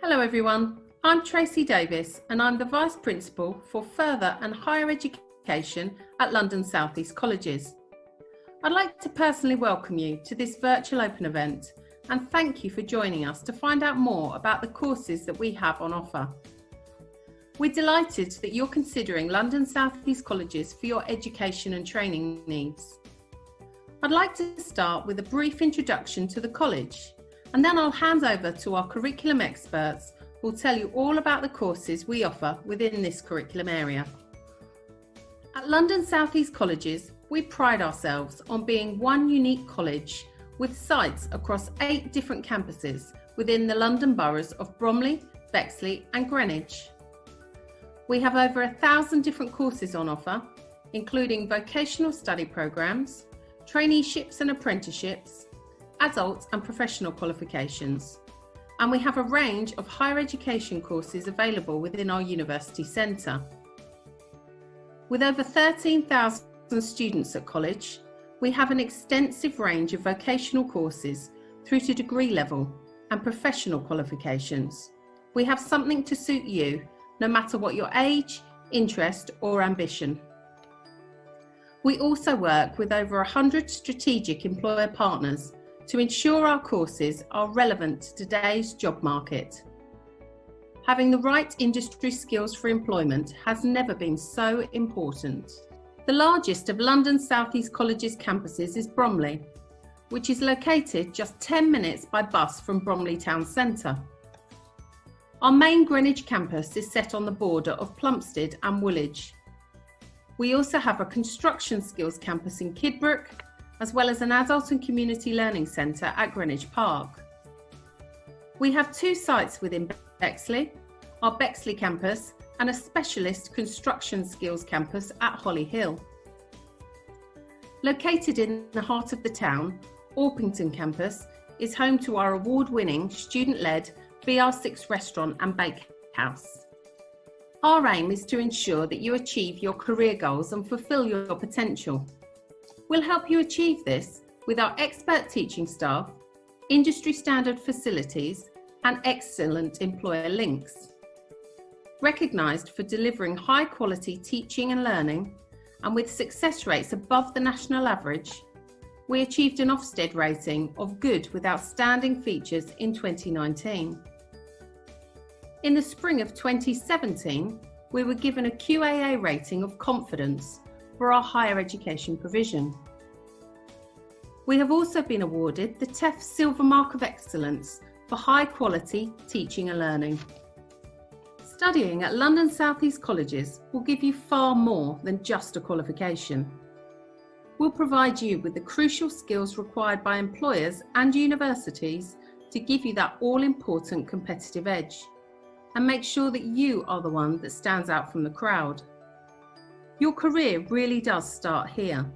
Hello everyone, I'm Tracy Davis and I'm the Vice Principal for Further and Higher Education at London South East Colleges. I'd like to personally welcome you to this virtual open event and thank you for joining us to find out more about the courses that we have on offer. We're delighted that you're considering London South East Colleges for your education and training needs. I'd like to start with a brief introduction to the college, and then I'll hand over to our curriculum experts who'll tell you all about the courses we offer within this curriculum area. At London South East Colleges, we pride ourselves on being one unique college with sites across 8 different campuses within the London boroughs of Bromley, Bexley and Greenwich. We have over 1,000 different courses on offer, including vocational study programmes, traineeships and apprenticeships, adult and professional qualifications, and we have a range of higher education courses available within our university centre. With over 13,000 students at college, we have an extensive range of vocational courses through to degree level and professional qualifications. We have something to suit you, no matter what your age, interest or ambition. We also work with over 100 strategic employer partners to ensure our courses are relevant to today's job market. Having the right industry skills for employment has never been so important. The largest of London South East College's campuses is Bromley, which is located just 10 minutes by bus from Bromley town centre. Our main Greenwich campus is set on the border of Plumstead and Woolwich. We also have a construction skills campus in Kidbrooke, as well as an adult and community learning centre at Greenwich Park. We have 2 sites within Bexley, our Bexley Campus and a specialist construction skills campus at Holly Hill. Located in the heart of the town, Orpington Campus is home to our award-winning student-led BR6 restaurant and bakehouse. Our aim is to ensure that you achieve your career goals and fulfil your potential. We'll help you achieve this with our expert teaching staff, industry standard facilities and excellent employer links. Recognised for delivering high quality teaching and learning, and with success rates above the national average, we achieved an Ofsted rating of good with outstanding features in 2019. In the spring of 2017, we were given a QAA rating of confidence for our higher education provision. We have also been awarded the TEF Silver Mark of Excellence for high quality teaching and learning. Studying at London South East Colleges will give you far more than just a qualification. We'll provide you with the crucial skills required by employers and universities to give you that all-important competitive edge and make sure that you are the one that stands out from the crowd. Your career really does start here.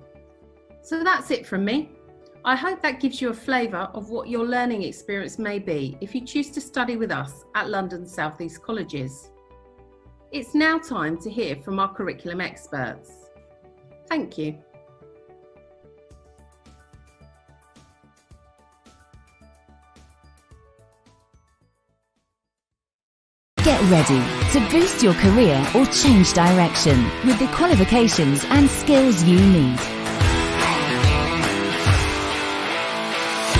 So that's it from me. I hope that gives you a flavour of what your learning experience may be if you choose to study with us at London South East Colleges. It's now time to hear from our curriculum experts. Thank you. Get ready to boost your career or change direction with the qualifications and skills you need.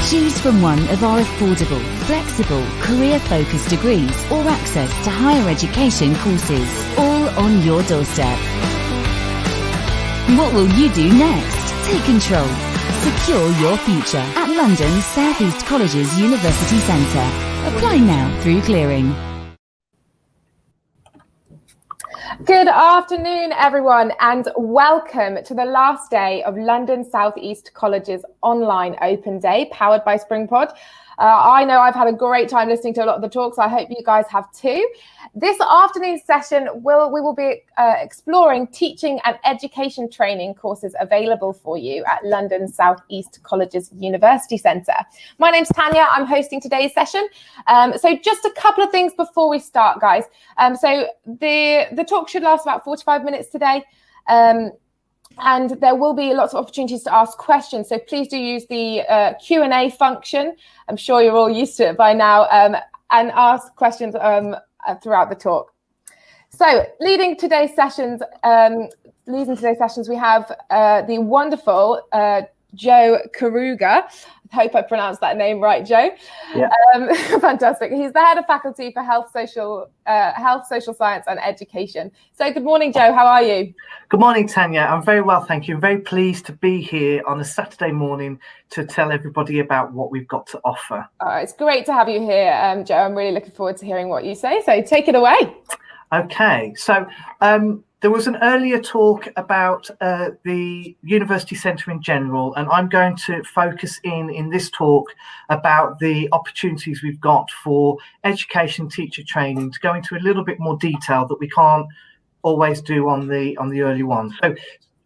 Choose from one of our affordable, flexible, career-focused degrees or access to higher education courses, all on your doorstep. What will you do next? Take control. Secure your future at London South East Colleges University Centre. Apply now through clearing. Good afternoon, everyone, and welcome to the last day of London South East College's online open day, powered by SpringPod. I know I've had a great time listening to a lot of the talks. I hope you guys have too. This afternoon's session, we will be exploring teaching and education training courses available for you at London South East College's University Centre. My name's Tanya. I'm hosting today's session. So just a couple of things before we start, guys. So the talk should last about 45 minutes today. And there will be lots of opportunities to ask questions. So please do use the Q&A function. I'm sure you're all used to it by now. and ask questions throughout the talk. So leading today's sessions, we have the wonderful Joe Karuga. I hope I pronounced that name right, Joe. Yeah. Fantastic. He's the head of faculty for health, social science and education. So good morning, Joe. How are you? Good morning, Tanya. I'm very well, thank you. I'm very pleased to be here on a Saturday morning to tell everybody about what we've got to offer. It's great to have you here, Joe. I'm really looking forward to hearing what you say. So take it away. Okay. So there was an earlier talk about the University Centre in general, and I'm going to focus in this talk about the opportunities we've got for education teacher training, to go into a little bit more detail that we can't always do on the early ones. So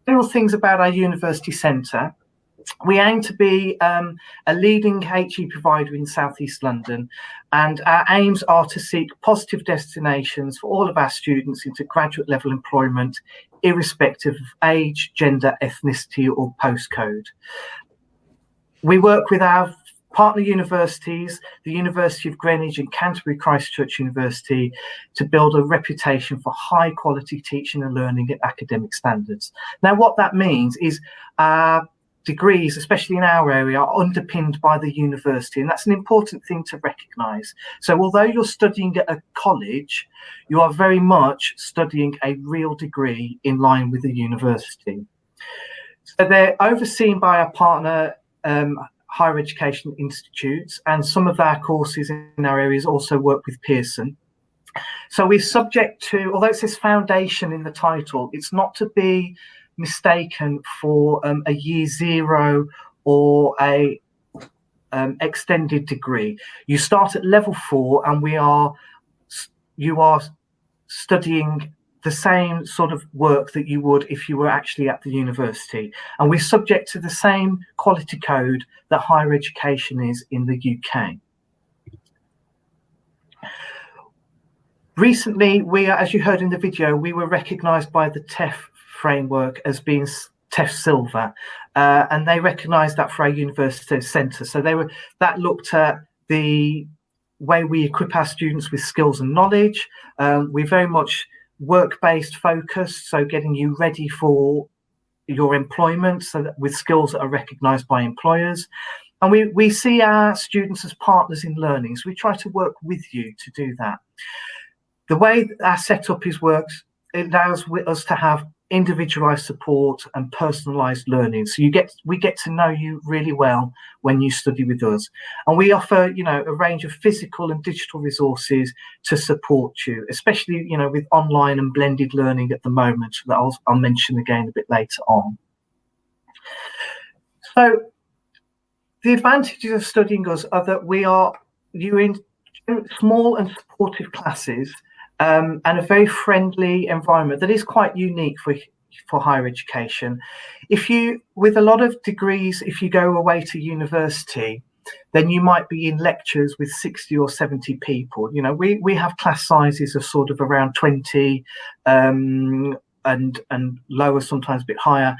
several things about our University Centre. We aim to be a leading HE provider in South East London, and our aims are to seek positive destinations for all of our students into graduate level employment, irrespective of age, gender, ethnicity or postcode. We work with our partner universities, the University of Greenwich and Canterbury Christchurch University, to build a reputation for high quality teaching and learning at academic standards. Now, what that means is degrees, especially in our area, are underpinned by the university, and that's an important thing to recognise. So although you're studying at a college, you are very much studying a real degree in line with the university. So they're overseen by our partner higher education institutes, and some of our courses in our areas also work with Pearson. So we're subject to, although it says foundation in the title, it's not to be mistaken for a year zero or a extended degree. You start at level 4, and you are studying the same sort of work that you would if you were actually at the university, and we're subject to the same quality code that higher education is in the UK. Recently, as you heard in the video, we were recognised by the TEF framework as being TEF Silver, and they recognised that for our university centre. So that looked at the way we equip our students with skills and knowledge. We're very much work-based focused, so getting you ready for your employment, so that with skills that are recognised by employers. And we see our students as partners in learning, so we try to work with you to do that. The way our setup works, it allows us to have individualized support and personalized learning, so we get to know you really well when you study with us, and we offer a range of physical and digital resources to support you, especially with online and blended learning at the moment, that I'll mention again a bit later on. So the advantages of studying us are that you're in small and supportive classes, and a very friendly environment that is quite unique for higher education. With a lot of degrees, if you go away to university, then you might be in lectures with 60 or 70 people. We have class sizes of sort of around 20, and lower, sometimes a bit higher.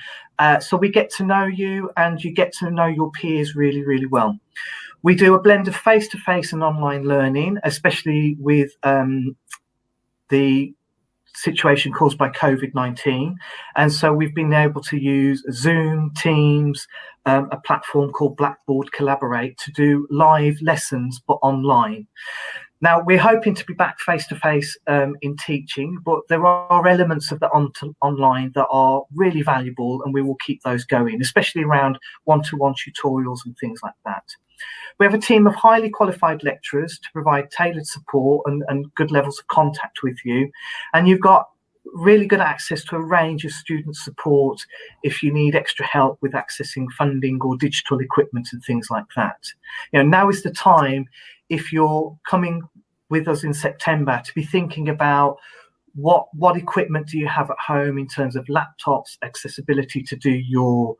So we get to know you, and you get to know your peers really, really well. We do a blend of face-to-face and online learning, especially with the situation caused by COVID-19, and so we've been able to use Zoom, Teams, a platform called Blackboard Collaborate to do live lessons but online. Now, we're hoping to be back face-to-face in teaching, but there are elements of the online that are really valuable, and we will keep those going, especially around one-to-one tutorials and things like that. We have a team of highly qualified lecturers to provide tailored support and good levels of contact with you. And you've got really good access to a range of student support if you need extra help with accessing funding or digital equipment and things like that. Now is the time, if you're coming with us in September, to be thinking about what equipment do you have at home in terms of laptops, accessibility to do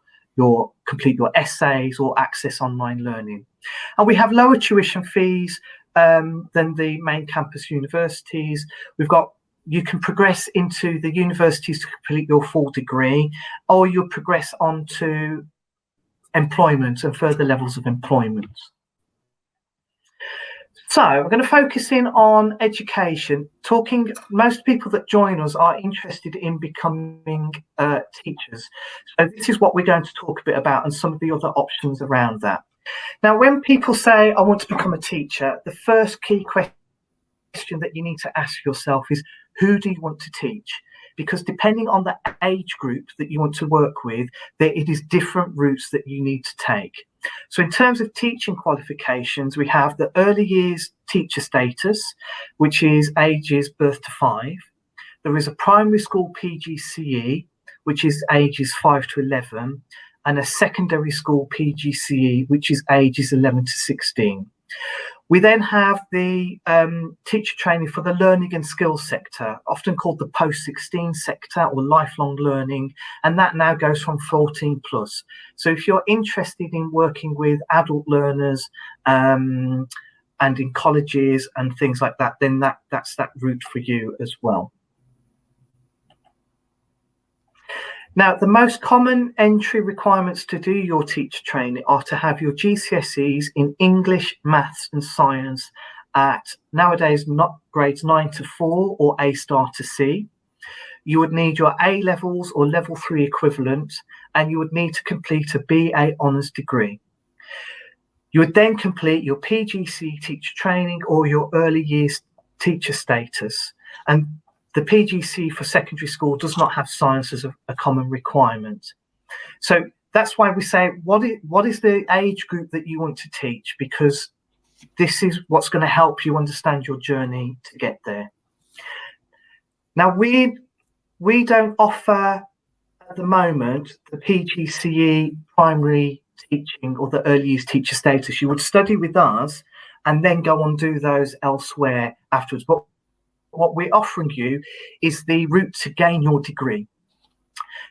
complete your essays or access online learning. And we have lower tuition fees than the main campus universities. You can progress into the universities to complete your full degree, or you'll progress on to employment and further levels of employment. So I'm going to focus in on education. Most people that join us are interested in becoming teachers. So this is what we're going to talk a bit about and some of the other options around that. Now, when people say, I want to become a teacher, the first key question that you need to ask yourself is, who do you want to teach? Because depending on the age group that you want to work with, it is different routes that you need to take. So in terms of teaching qualifications, we have the early years teacher status, which is ages birth to 5. There is a primary school PGCE, which is ages 5 to 11, and a secondary school PGCE, which is ages 11 to 16. We then have the teacher training for the learning and skills sector, often called the post-16 sector or lifelong learning, and that now goes from 14 plus. So if you're interested in working with adult learners and in colleges and things like that, then that's that route for you as well. Now, the most common entry requirements to do your teacher training are to have your GCSEs in English, Maths and Science at nowadays not grades 9 to 4 or A star to C. You would need your A levels or level 3 equivalent, and you would need to complete a BA honours degree. You would then complete your PGCE teacher training or your early years teacher status. And the PGCE for secondary school does not have science as a common requirement. So that's why we say, what is the age group that you want to teach? Because this is what's going to help you understand your journey to get there. Now, we don't offer at the moment the PGCE primary teaching or the early years teacher status. You would study with us and then go on do those elsewhere afterwards. But what we're offering you is the route to gain your degree.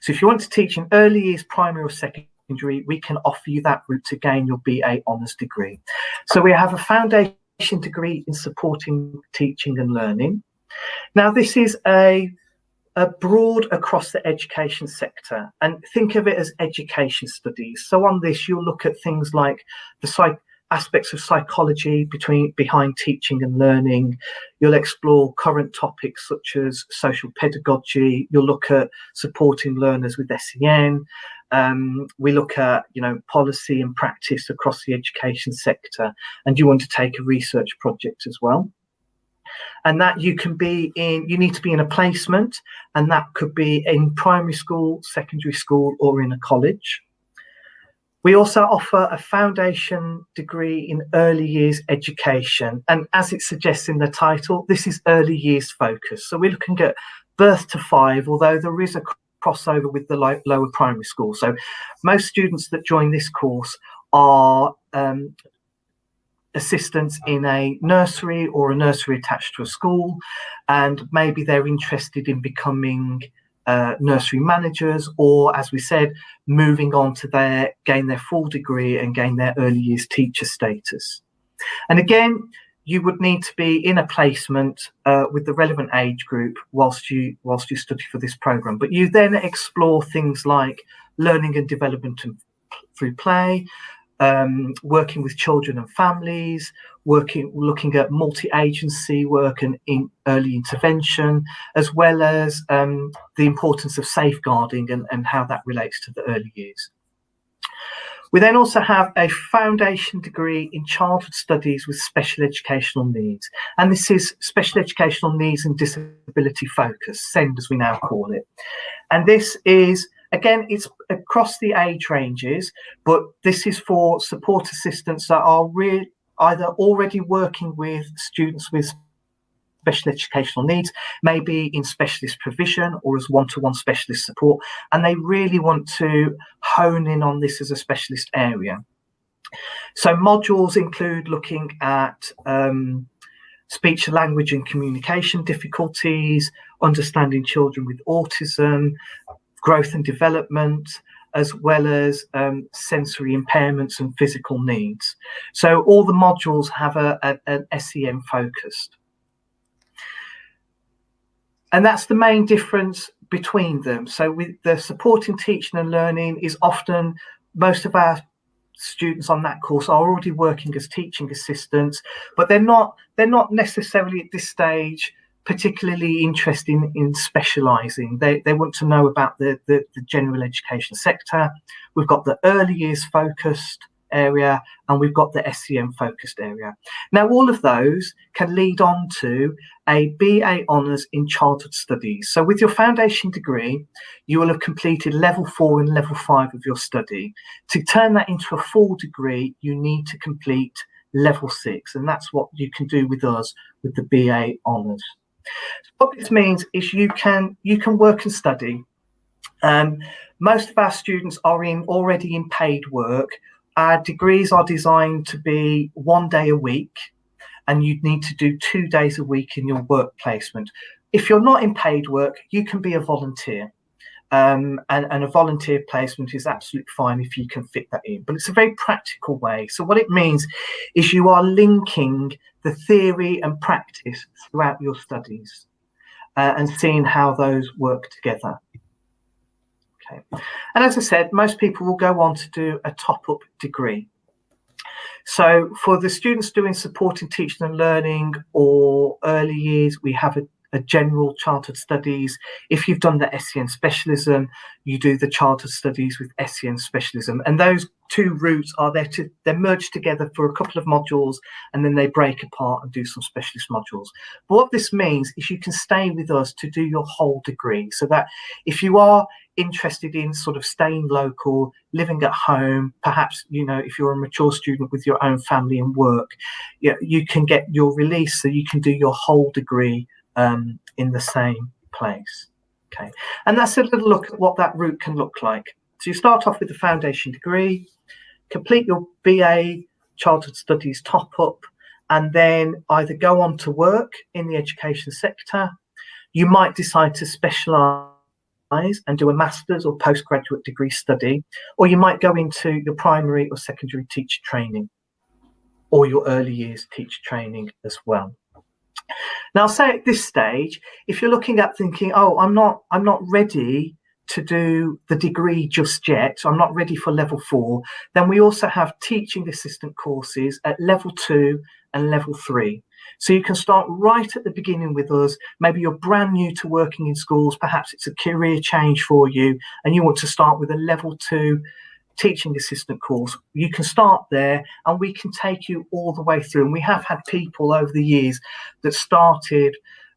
So if you want to teach in early years, primary or secondary, we can offer you that route to gain your BA honours degree. So we have a foundation degree in supporting teaching and learning. Now, this is a broad across the education sector, and think of it as education studies. So on this, you'll look at things like the aspects of psychology behind teaching and learning. You'll explore current topics such as social pedagogy. You'll look at supporting learners with SEN. We look at policy and practice across the education sector, and you want to take a research project as well. And that you need to be in a placement, and that could be in primary school, secondary school, or in a college. We also offer a foundation degree in early years education. And as it suggests in the title, this is early years focus. So we're looking at birth to 5, although there is a crossover with the lower primary school. So most students that join this course are assistants in a nursery or a nursery attached to a school, and maybe they're interested in becoming nursery managers, or, as we said, moving on to gain their full degree and gain their early years teacher status. And again, you would need to be in a placement with the relevant age group whilst you study for this program. But you then explore things like learning and development through play, working with children and families, looking at multi-agency work and in early intervention, as well as the importance of safeguarding and how that relates to the early years. We then also have a foundation degree in childhood studies with special educational needs, and this is special educational needs and disability focus, SEND as we now call it. And this is, again, it's across the age ranges, but this is for support assistants that are either already working with students with special educational needs, maybe in specialist provision or as one-to-one specialist support, and they really want to hone in on this as a specialist area. So modules include looking at speech, language and communication difficulties, understanding children with autism, growth and development, as well as sensory impairments and physical needs. So all the modules have an SEN focused. And that's the main difference between them. So with the supporting teaching and learning is often, most of our students on that course are already working as teaching assistants, but they're not necessarily at this stage particularly interested in specialising. They want to know about the general education sector. We've got the early years focused area, and we've got the SEM focused area. Now, all of those can lead on to a BA Honours in Childhood Studies. So with your foundation degree, you will have completed level 4 and level 5 of your study. To turn that into a full degree, you need to complete level 6, and that's what you can do with us with the BA Honours. What this means is you can work and study. Most of our students are already in paid work. Our degrees are designed to be 1 day a week, and you'd need to do 2 days a week in your work placement. If you're not in paid work, you can be a volunteer. And a volunteer placement is absolutely fine if you can fit that in, but it's a very practical way. So what it means is you are linking the theory and practice throughout your studies and seeing how those work together. Okay. And as I said, most people will go on to do a top-up degree. So for the students doing supporting teaching and learning or early years, we have a general childhood studies. If you've done the SEN specialism, you do the childhood studies with SEN specialism, and those two routes are they're merged together for a couple of modules, and then they break apart and do some specialist modules. But what this means is you can stay with us to do your whole degree, so that if you are interested in sort of staying local, living at home, perhaps, you know, if you're a mature student with your own family and work, you can get your release so you can do your whole degree in the same place. Okay, and that's a little look at what that route can look like. So you start off with the foundation degree, complete your BA Childhood Studies top up, and then either go on to work in the education sector. You might decide to specialise and do a master's or postgraduate degree study, or you might go into your primary or secondary teacher training, or your early years teacher training as well. Now, I'll say at this stage, if you're looking at thinking, oh, I'm not ready to do the degree just yet, so I'm not ready for level 4, then we also have teaching assistant courses at level 2 and level 3. So you can start right at the beginning with us. Maybe you're brand new to working in schools, perhaps it's a career change for you, and you want to start with a level 2 teaching assistant course. You can start there, and we can take you all the way through. And we have had people over the years that started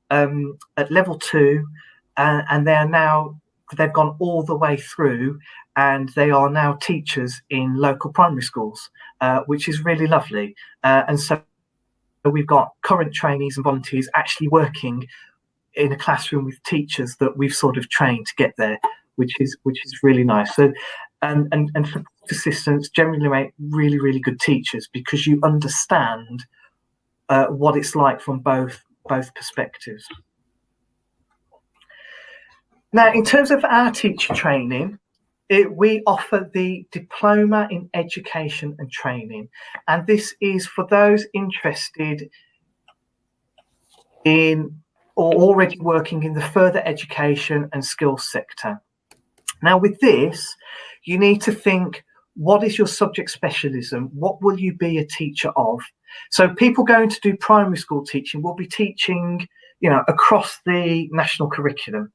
at level 2, and they've gone all the way through, and they are now teachers in local primary schools, which is really lovely. And so we've got current trainees and volunteers actually working in a classroom with teachers that we've sort of trained to get there, which is really nice. So and support assistants generally make really, really good teachers, because you understand what it's like from both perspectives. Now, in terms of our teacher training, we offer the Diploma in Education and Training, and this is for those interested in or already working in the further education and skills sector. Now, with this, you need to think, what is your subject specialism? What will you be a teacher of? So people going to do primary school teaching will be teaching, you know, across the national curriculum.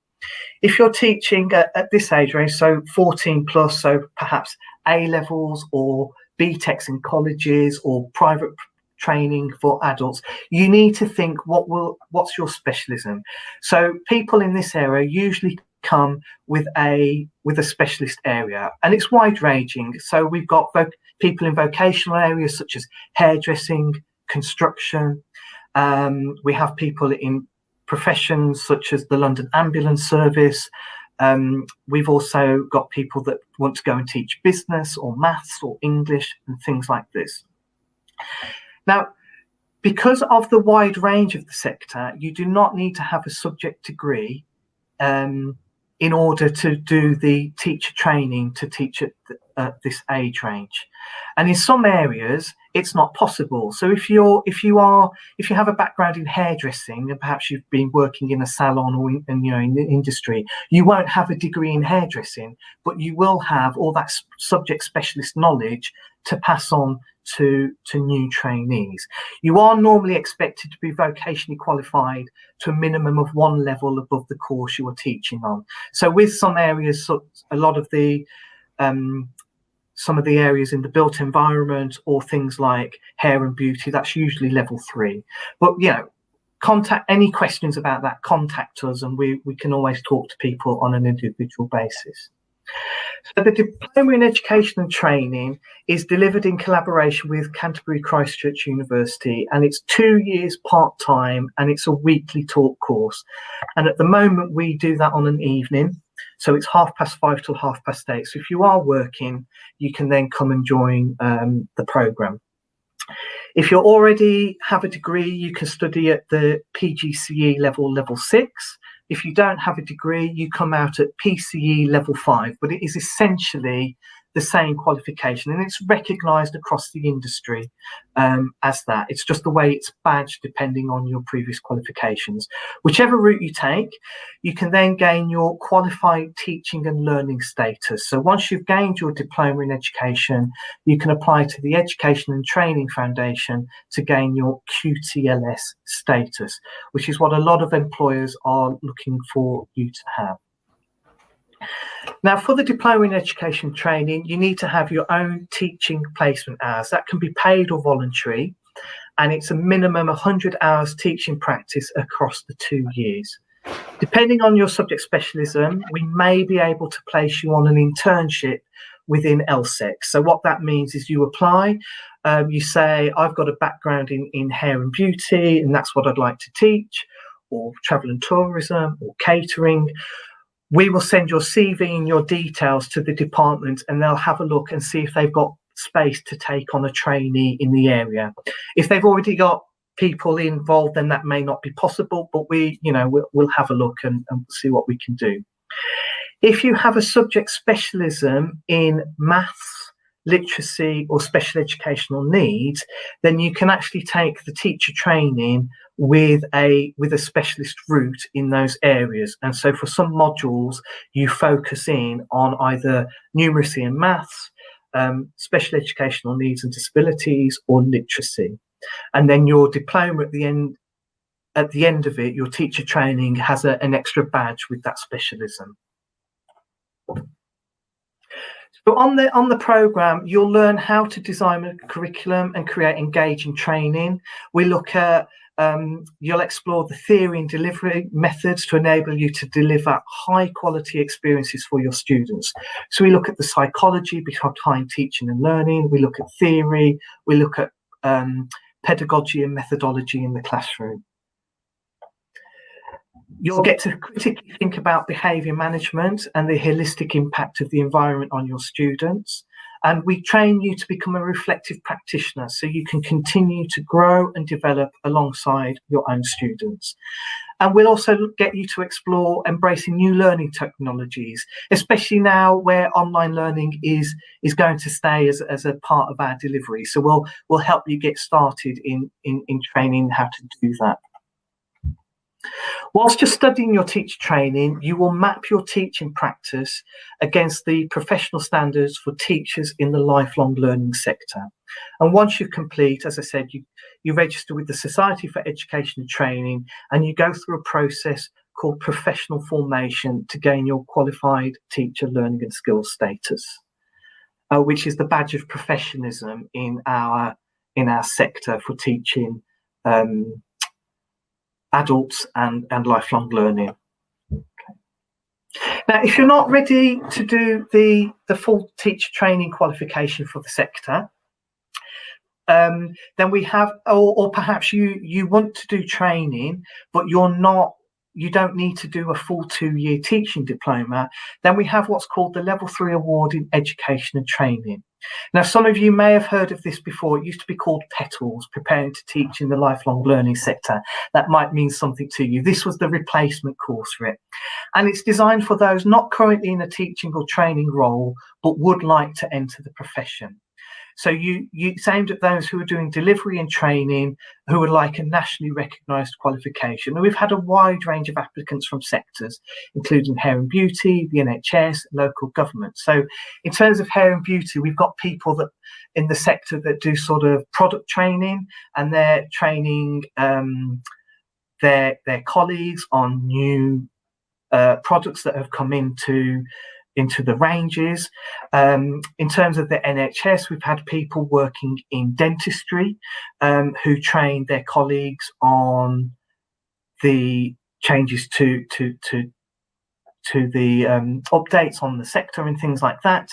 If you're teaching at this age range, so 14 plus, so perhaps A levels or BTECs in colleges or private training for adults, you need to think, what's your specialism? So people in this area usually come with a specialist area, and it's wide ranging. So we've got people in vocational areas such as hairdressing, construction. We have people in professions such as the London Ambulance Service. We've also got people that want to go and teach business or maths or English and things like this. Now, because of the wide range of the sector, you do not need to have a subject degree in order to do the teacher training to teach at this age range. And in some areas, it's not possible. So if you have a background in hairdressing, and perhaps you've been working in a salon or in the industry, you won't have a degree in hairdressing, but you will have all that subject specialist knowledge to pass on to new trainees. You are normally expected to be vocationally qualified to a minimum of one level above the course you are teaching on. So with some areas, a lot of the some of the areas in the built environment or things like hair and beauty, that's usually level 3. But contact any questions about that, contact us, and we can always talk to people on an individual basis. So the Diploma in Education and Training is delivered in collaboration with Canterbury Christchurch University, and it's 2 years part-time, and it's a weekly taught course. And at the moment we do that on an evening, so it's 5:30 till 8:30. So if you are working, you can then come and join the programme. If you already have a degree, you can study at the PGCE level 6. If you don't have a degree, you come out at PCE level 5, but it is essentially the same qualification, and it's recognised across the industry as that. It's just the way it's badged depending on your previous qualifications. Whichever route you take, you can then gain your qualified teaching and learning status. So once you've gained your diploma in education, you can apply to the Education and Training Foundation to gain your QTLS status, which is what a lot of employers are looking for you to have. Now, for the Diploma in Education Training, you need to have your own teaching placement hours. That can be paid or voluntary, and it's a minimum 100 hours teaching practice across the 2 years. Depending on your subject specialism, we may be able to place you on an internship within LSEC. So what that means is you apply, you say, I've got a background in hair and beauty, and that's what I'd like to teach, or travel and tourism, or catering. We will send your CV and your details to the department, and they'll have a look and see if they've got space to take on a trainee in the area. If they've already got people involved, then that may not be possible, but we'll have a look and see what we can do. If you have a subject specialism in maths, literacy, or special educational needs, then you can actually take the teacher training with a specialist route in those areas. And so for some modules, you focus in on either numeracy and maths, special educational needs and disabilities, or literacy. And then your diploma at the end of it, your teacher training has an extra badge with that specialism. So on the programme, you'll learn how to design a curriculum and create engaging training. We look at, you'll explore the theory and delivery methods to enable you to deliver high quality experiences for your students. So we look at the psychology behind teaching and learning. We look at theory. We look at pedagogy and methodology in the classroom. You'll get to critically think about behaviour management and the holistic impact of the environment on your students. And we train you to become a reflective practitioner so you can continue to grow and develop alongside your own students. And we'll also get you to explore embracing new learning technologies, especially now where online learning is going to stay as a part of our delivery. So we'll help you get started in training how to do that. Whilst you're studying your teacher training, you will map your teaching practice against the professional standards for teachers in the lifelong learning sector. And once you complete, as I said, you register with the Society for Education and Training, and you go through a process called professional formation to gain your qualified teacher learning and skills status, which is the badge of professionalism in our sector for teaching adults and lifelong learning. Okay. Now, if you're not ready to do the full teacher training qualification for the sector, then we have, or perhaps you want to do training, but you don't need to do a full 2-year teaching diploma, then we have what's called the Level 3 Award in Education and Training. Now, some of you may have heard of this before. It used to be called PETALS, Preparing to Teach in the Lifelong Learning Sector. That might mean something to you. This was the replacement course for it. And it's designed for those not currently in a teaching or training role, but would like to enter the profession. So it's aimed at those who are doing delivery and training, who would like a nationally recognised qualification. And we've had a wide range of applicants from sectors, including hair and beauty, the NHS, local government. So in terms of hair and beauty, we've got people that in the sector that do sort of product training, and they're training their colleagues on new products that have come into the ranges. In terms of the NHS, we've had people working in dentistry who train their colleagues on the changes to the updates on the sector and things like that.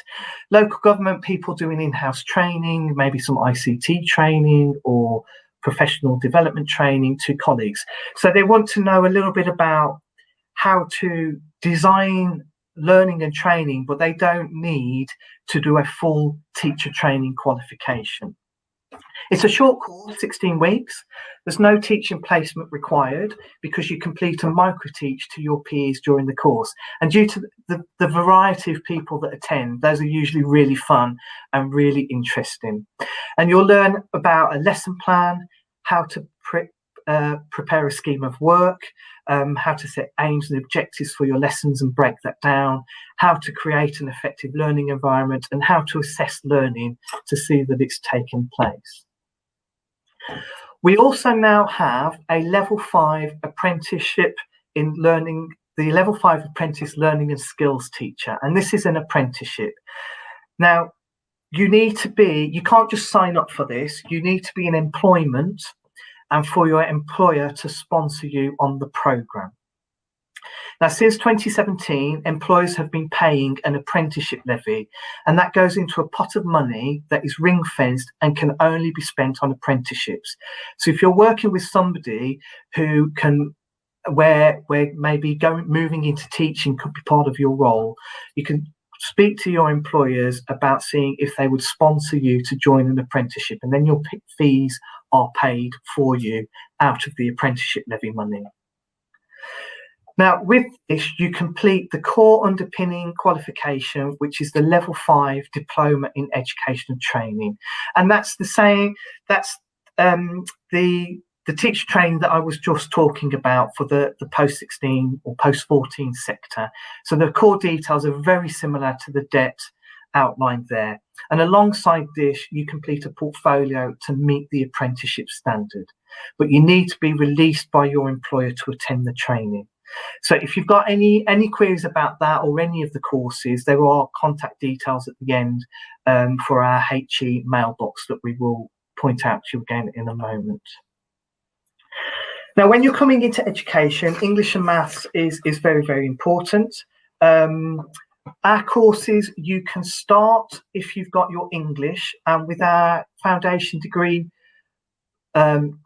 Local government people doing in-house training, maybe some ICT training or professional development training to colleagues. So they want to know a little bit about how to design learning and training, but they don't need to do a full teacher training qualification. It's a short course, 16 weeks. There's no teaching placement required because you complete a micro-teach to your peers during the course. And due to the variety of people that attend, those are usually really fun and really interesting. And you'll learn about a lesson plan, how to prepare a scheme of work, how to set aims and objectives for your lessons and break that down, how to create an effective learning environment, and how to assess learning to see that it's taken place. We also now have a level 5 apprenticeship in learning, the level 5 apprentice learning and skills teacher, and this is an apprenticeship. Now, you can't just sign up for this, you need to be in employment and for your employer to sponsor you on the programme. Now, since 2017, employers have been paying an apprenticeship levy, and that goes into a pot of money that is ring-fenced and can only be spent on apprenticeships. So if you're working with somebody who can, where maybe moving into teaching could be part of your role, you can speak to your employers about seeing if they would sponsor you to join an apprenticeship, and then your fees are paid for you out of the apprenticeship levy money. Now, with this, you complete the core underpinning qualification, which is the level 5 diploma in education and training. And that's the same, that's the teacher training that I was just talking about for the post-16 or post-14 sector. So the core details are very similar to the debt outlined there. And alongside this, you complete a portfolio to meet the apprenticeship standard. But you need to be released by your employer to attend the training. So if you've got any queries about that or any of the courses, there are contact details at the end for our HE mailbox that we will point out to you again in a moment. Now, when you're coming into education, English and maths is very, very important. Our courses, you can start if you've got your English, and with our foundation degree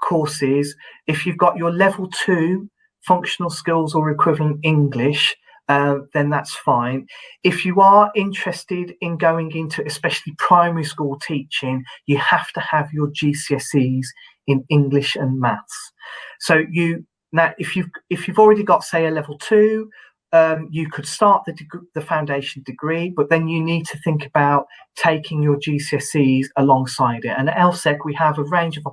courses, if you've got your level 2 functional skills or equivalent English, then that's fine. If you are interested in going into especially primary school teaching, you have to have your GCSEs in English and maths. So if you've already got, say, a level 2, you could start the foundation degree, but then you need to think about taking your GCSEs alongside it. And at LSEC, we have a range of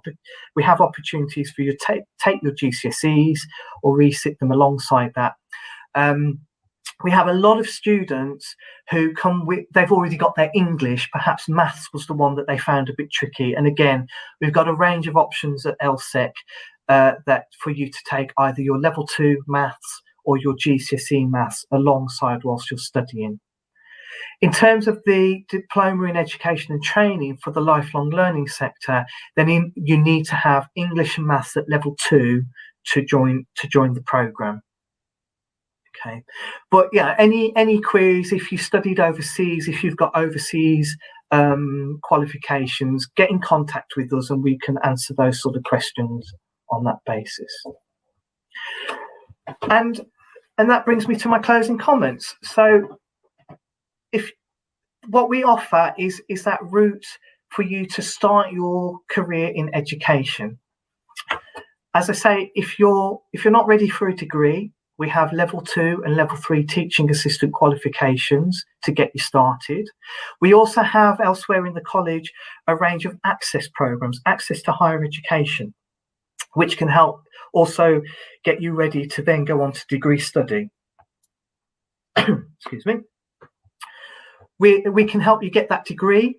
opportunities for you to take your GCSEs or resit them alongside that. We have a lot of students who come with, they've already got their English, perhaps maths was the one that they found a bit tricky. And again, we've got a range of options at LSEC that for you to take either your level 2 maths or your GCSE maths alongside whilst you're studying. In terms of the diploma in education and training for the lifelong learning sector, then you need to have English and maths at level 2 to join the programme. Okay, but yeah, any queries, if you studied overseas, if you've got overseas qualifications, get in contact with us and we can answer those sort of questions on that basis. And that brings me to my closing comments. So what we offer is that route for you to start your career in education. As I say, if you're not ready for a degree, We have level 2 and level 3 teaching assistant qualifications to get you started. We also have elsewhere in the college a range of access programs, access to higher education, which can help also get you ready to then go on to degree study. Excuse me. We can help you get that degree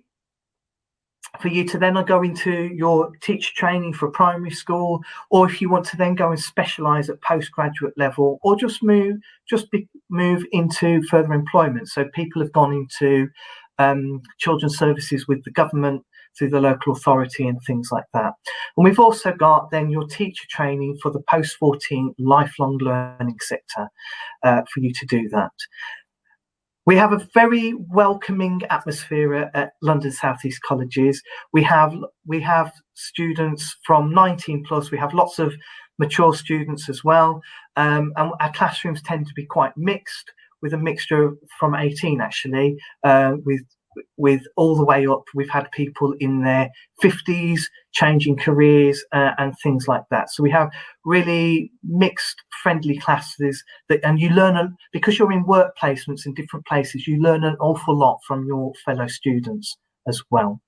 for you to then go into your teacher training for primary school, or if you want to then go and specialise at postgraduate level, or just move into further employment. So people have gone into children's services with the government through the local authority and things like that. And we've also got then your teacher training for the post-14 lifelong learning sector for you to do that. We have a very welcoming atmosphere at London South East colleges. We have students from 19 plus. We have lots of mature students as well, and our classrooms tend to be quite mixed, with a mixture from 18 actually, with all the way up. We've had people in their 50s changing careers and things like that. So we have really mixed, friendly classes and you learn, because you're in work placements in different places, you learn an awful lot from your fellow students as well.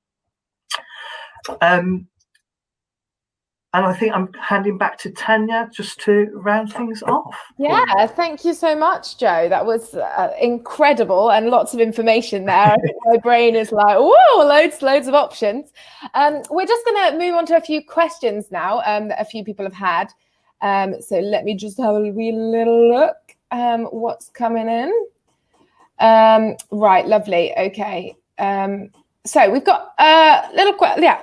And I think I'm handing back to Tanya just to round things off. Yeah, thank you so much, Joe. That was incredible and lots of information there. I think my brain is like, whoa, loads of options. We're just going to move on to a few questions now that a few people have had. So let me just have a wee little look what's coming in. Right, lovely. Okay. So we've got a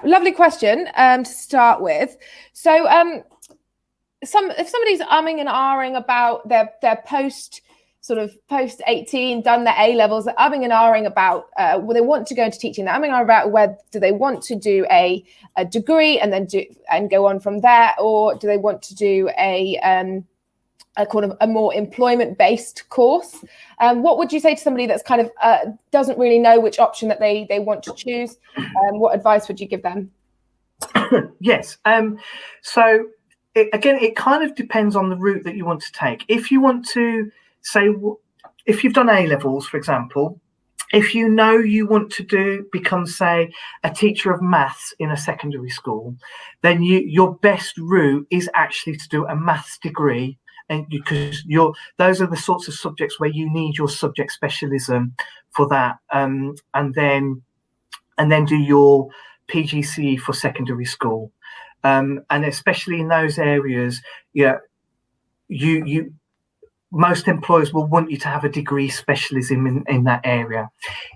lovely question to start with. So if somebody's umming and ahhing about their post 18, done their A levels, they're umming and ahhing about they want to go into teaching. They're umming and ahhing about whether do they want to do a degree and then go on from there, or do they want to do a kind of a more employment-based course. What would you say to somebody that's kind of doesn't really know which option that they want to choose? What advice would you give them? Yes. So it kind of depends on the route that you want to take. If you want to say, if you've done A levels, for example, if you know you want to become, say, a teacher of maths in a secondary school, then your best route is actually to do a maths degree. And because those are the sorts of subjects where you need your subject specialism for that, and then do your PGCE for secondary school, and especially in those areas, most employers will want you to have a degree specialism in that area.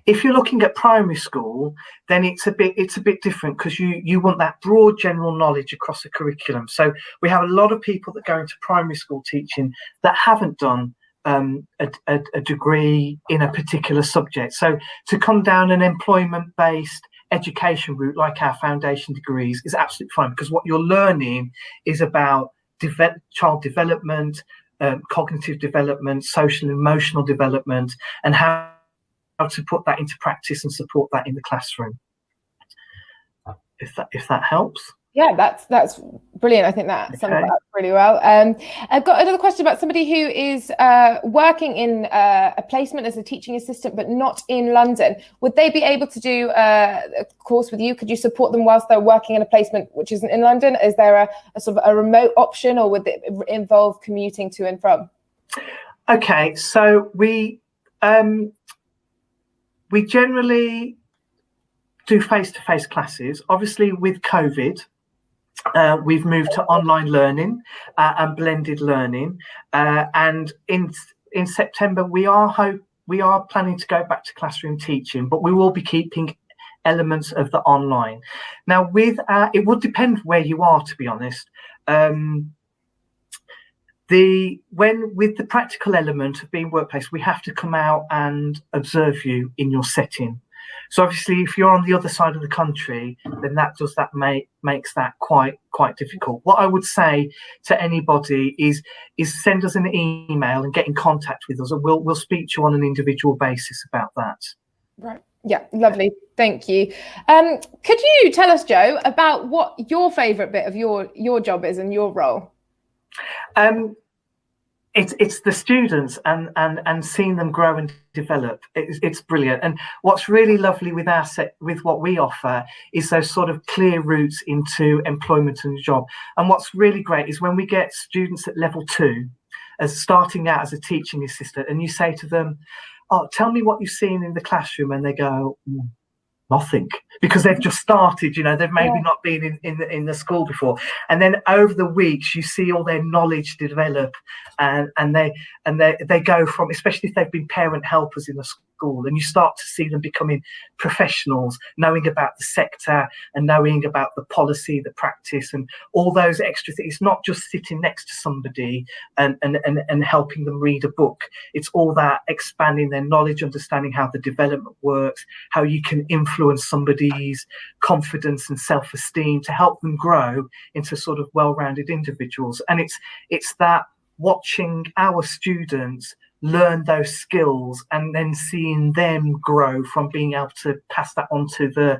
If you're looking at primary school, then it's a bit different, because you want that broad general knowledge across the curriculum. So we have a lot of people that go into primary school teaching that haven't done a degree in a particular subject. So to come down an employment-based education route like our foundation degrees is absolutely fine, because what you're learning is about child development, cognitive development, social and emotional development, and how to put that into practice and support that in the classroom. If that helps. Yeah, that's brilliant. I think that sums it up really well. I've got another question about somebody who is working in a placement as a teaching assistant, but not in London. Would they be able to do a course with you? Could you support them whilst they're working in a placement which isn't in London? Is there a sort of a remote option, or would it involve commuting to and from? Okay, so we generally do face-to-face classes. Obviously, with COVID, we've moved to online learning and blended learning, and in September we are planning to go back to classroom teaching, but we will be keeping elements of the online. Now, it would depend where you are, to be honest. With the practical element of being workplace, we have to come out and observe you in your setting. So obviously, if you're on the other side of the country, then makes that quite difficult. What I would say to anybody is send us an email and get in contact with us, and we'll speak to you on an individual basis about that. Right. Yeah, lovely. Thank you. Could you tell us, Joe, about what your favourite bit of your job is and your role? it's the students and seeing them grow and develop. It's brilliant. And what's really lovely with with what we offer is those sort of clear routes into employment and job. And what's really great is when we get students at level 2 as starting out as a teaching assistant, and you say to them, "Oh, tell me what you've seen in the classroom," and they go, nothing, because they've just started, they've maybe not been in the school before. And then over the weeks you see all their knowledge develop, and they go from, especially if they've been parent helpers in the school, and you start to see them becoming professionals, knowing about the sector and knowing about the policy, the practice, and all those extra things. It's not just sitting next to somebody and helping them read a book. It's all that expanding their knowledge, understanding how the development works, how you can influence somebody's confidence and self-esteem to help them grow into sort of well-rounded individuals. And it's that watching our students learn those skills and then seeing them grow from being able to pass that on to the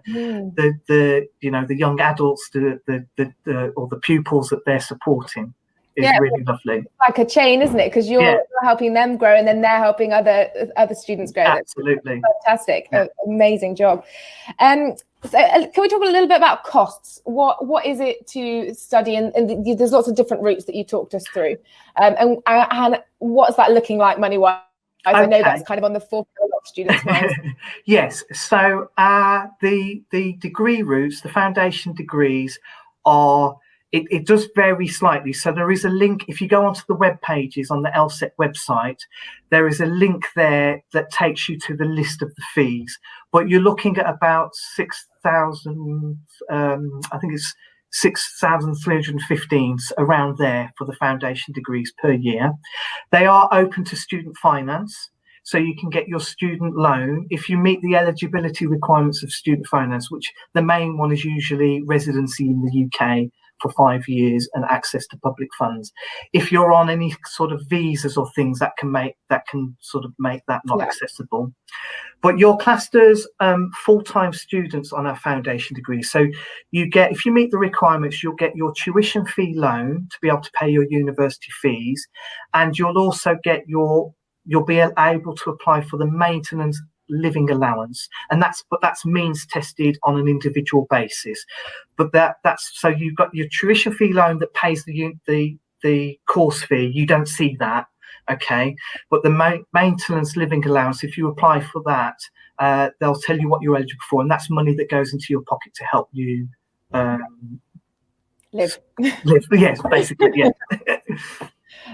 young adults, or the pupils that they're supporting is really lovely. Like a chain, isn't it? Because you're helping them grow, and then they're helping other students grow. Absolutely. That's fantastic. Amazing job. So can we talk a little bit about costs? What is it to study? And there's lots of different routes that you talked us through. And what's that looking like money-wise? Okay. I know that's kind of on the forefront of a lot of students' minds. Yes. So the degree routes, the foundation degrees are, it does vary slightly. So there is a link, if you go onto the web pages on the LSEC website, there is a link there that takes you to the list of the fees. But you're looking at about 6,000, I think it's 6,315, around there, for the foundation degrees per year. They are open to student finance, so you can get your student loan if you meet the eligibility requirements of student finance, which the main one is usually residency in the UK for 5 years and access to public funds. If you're on any sort of visas or things, that can sort of make that not accessible. But you're classed as full-time students on our foundation degree. So you get, if you meet the requirements, you'll get your tuition fee loan to be able to pay your university fees, and you'll also get you'll be able to apply for the maintenance living allowance, and that's means tested on an individual basis. But that's so you've got your tuition fee loan that pays the course fee. You don't see that, okay? But the maintenance living allowance, if you apply for that, they'll tell you what you're eligible for, and that's money that goes into your pocket to help you live. Yes, basically, yeah.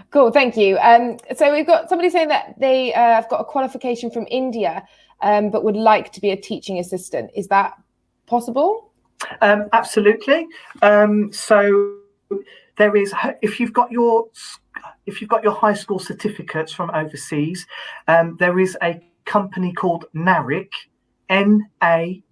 Cool, thank you. So we've got somebody saying that they have got a qualification from India, but would like to be a teaching assistant. Is that possible? Absolutely. So there is, if you've got your high school certificates from overseas, there is a company called NARIC, NARIC.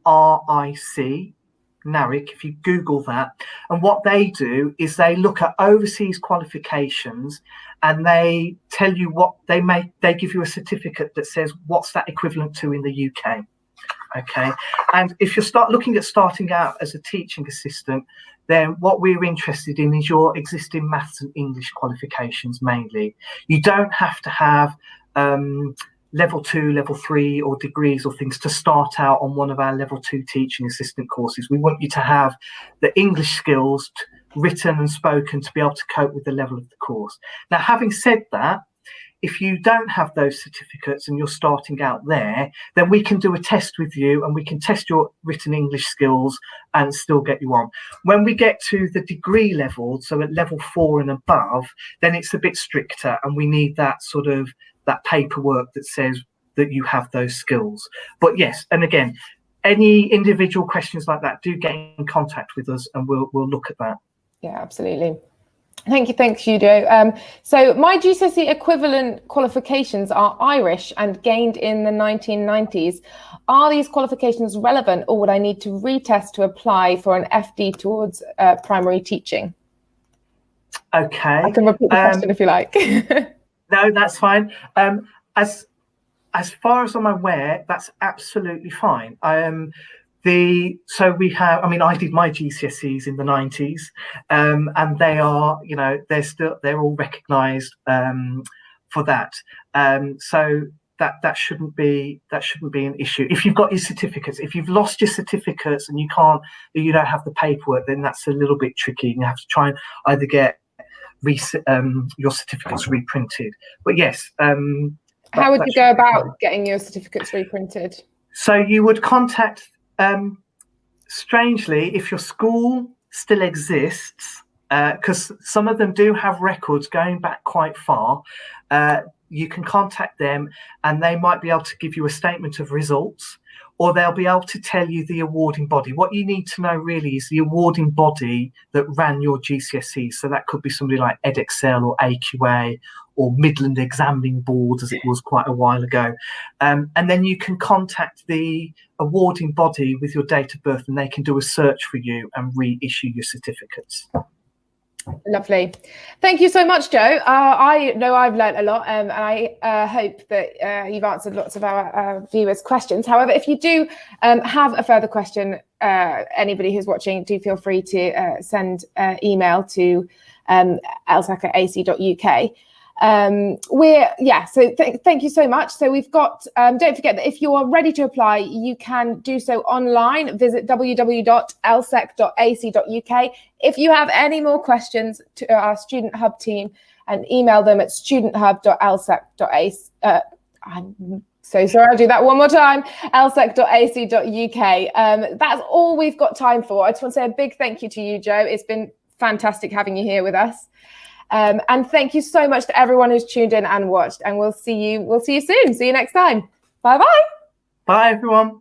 NARIC, if you Google that, and what they do is they look at overseas qualifications, and they tell you what they give you a certificate that says what's that equivalent to in the UK. Okay, and if you start looking at starting out as a teaching assistant, then what we're interested in is your existing maths and English qualifications mainly. You don't have to have level 2, level 3 or degrees or things to start out on one of our level 2 teaching assistant courses. We want you to have the English skills, written and spoken, to be able to cope with the level of the course. Now, having said that, if you don't have those certificates and you're starting out there, then we can do a test with you and we can test your written English skills and still get you on. When we get to the degree level, so at level 4 and above, then it's a bit stricter, and we need that sort of that paperwork that says that you have those skills. But yes, and again, any individual questions like that, do get in contact with us and we'll look at that. Yeah, absolutely. Thanks, Udo. So my GCSE equivalent qualifications are Irish and gained in the 1990s. Are these qualifications relevant, or would I need to retest to apply for an FD towards primary teaching? Okay. I can repeat the question if you like. No, that's fine. As far as I'm aware, that's absolutely fine. So we have, I mean, I did my GCSEs in the 90s, and they are, they're all recognised. for that. So that shouldn't be an issue. If you've got your certificates, if you've lost your certificates and you don't have the paperwork, then that's a little bit tricky. You have to try and either get your certificates reprinted. But yes, how would you go about getting your certificates reprinted? So you would contact, strangely, if your school still exists, because some of them do have records going back quite far, you can contact them and they might be able to give you a statement of results, or they'll be able to tell you the awarding body. What you need to know really is the awarding body that ran your GCSEs. So that could be somebody like Edexcel or AQA or Midland Examining Board, as it was quite a while ago. And then you can contact the awarding body with your date of birth and they can do a search for you and reissue your certificates. Lovely. Thank you so much, Joe. I know I've learnt a lot, and I hope that you've answered lots of our viewers' questions. However, if you do have a further question, anybody who's watching, do feel free to send email to lsac@ac.uk. So thank you so much. So we've got, don't forget that if you are ready to apply, you can do so online. Visit www.lsac.ac.uk. If you have any more questions to our Student Hub team, and email them at studenthub.lsac.ac. I'm so sorry, I'll do that one more time. lsac.ac.uk. That's all we've got time for. I just want to say a big thank you to you, Joe. It's been fantastic having you here with us. And thank you so much to everyone who's tuned in and watched. And we'll see you soon. See you next time. Bye bye. Bye everyone.